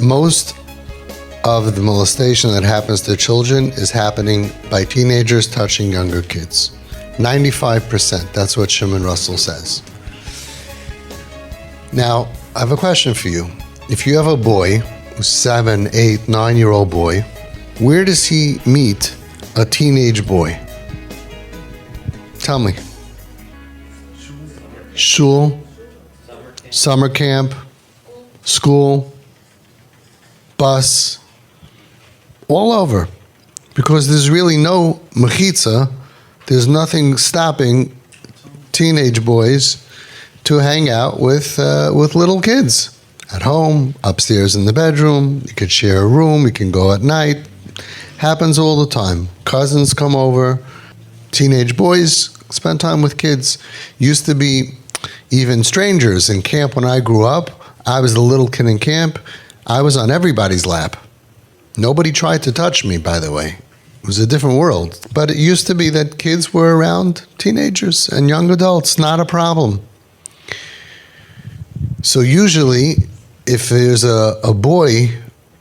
most of the molestation that happens to children is happening by teenagers touching younger kids. 95%, that's what Shimon Russell says. Now, I have a question for you. If you have a boy, who's 7, 8, 9-year-old boy, where does he meet a teenage boy? Tell me. Shul, summer camp, school, bus, all over. Because there's really no mechitza, there's nothing stopping teenage boys to hang out with little kids. At home, upstairs in the bedroom, you could share a room, you can go at night. Happens all the time. Cousins come over, teenage boys spend time with kids. Used to be even strangers in camp when I grew up. I was the little kid in camp. I was on everybody's lap. Nobody tried to touch me, by the way. It was a different world. But it used to be that kids were around teenagers and young adults, not a problem. So usually, if there's a boy,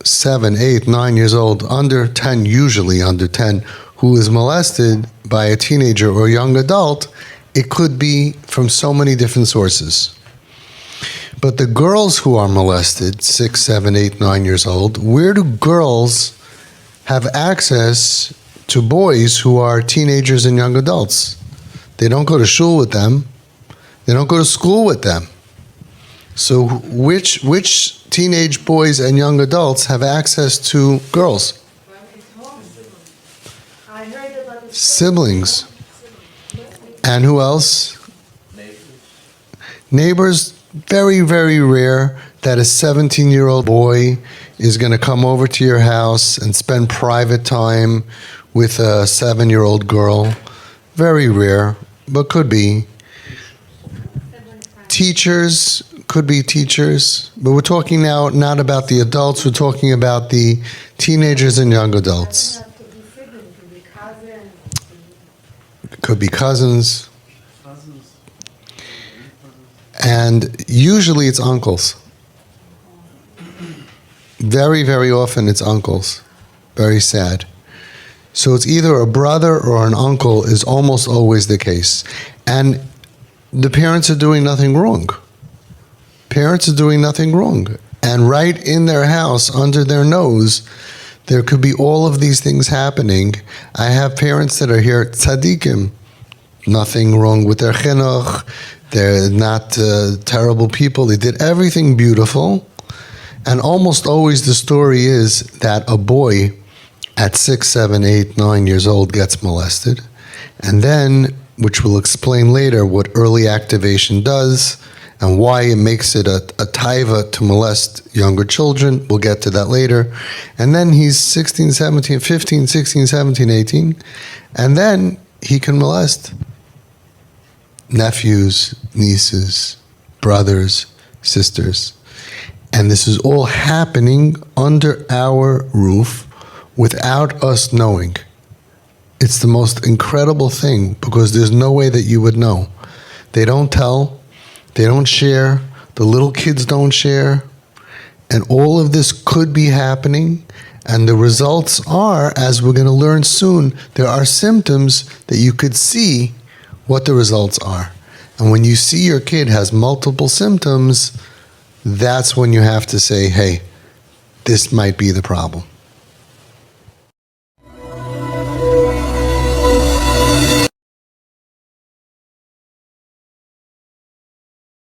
7, 8, 9 years old, under 10, usually under 10, who is molested by a teenager or young adult, it could be from so many different sources. But the girls who are molested, 6, 7, 8, 9 years old, where do girls have access to boys who are teenagers and young adults? They don't go to shul with them. They don't go to school with them. So which teenage boys and young adults have access to girls? Siblings. And who else? Neighbors, very, very rare that a 17-year-old boy is going to come over to your house and spend private time with a 7-year-old girl. Very rare, but could be. Teachers, could be teachers, but we're talking now not about the adults, we're talking about the teenagers and young adults. Could be cousins. And usually it's uncles. Very, very often it's uncles. Very sad. So it's either a brother or an uncle is almost always the case. And the parents are doing nothing wrong. Parents are doing nothing wrong. And right in their house, under their nose, there could be all of these things happening. I have parents that are here, tzaddikim, nothing wrong with their chinuch. They're not terrible people. They did everything beautiful. And almost always the story is that a boy at 6, 7, 8, 9 years old gets molested. And then, which we'll explain later, what early activation does and why it makes it a taiva to molest younger children. We'll get to that later. And then he's 16, 17, 15, 16, 17, 18. And then he can molest nephews, nieces, brothers, sisters. And this is all happening under our roof without us knowing. It's the most incredible thing because there's no way that you would know. They don't tell, they don't share, the little kids don't share, and all of this could be happening, and the results are, as we're going to learn soon, there are symptoms that you could see what the results are. And when you see your kid has multiple symptoms, that's when you have to say, hey, this might be the problem.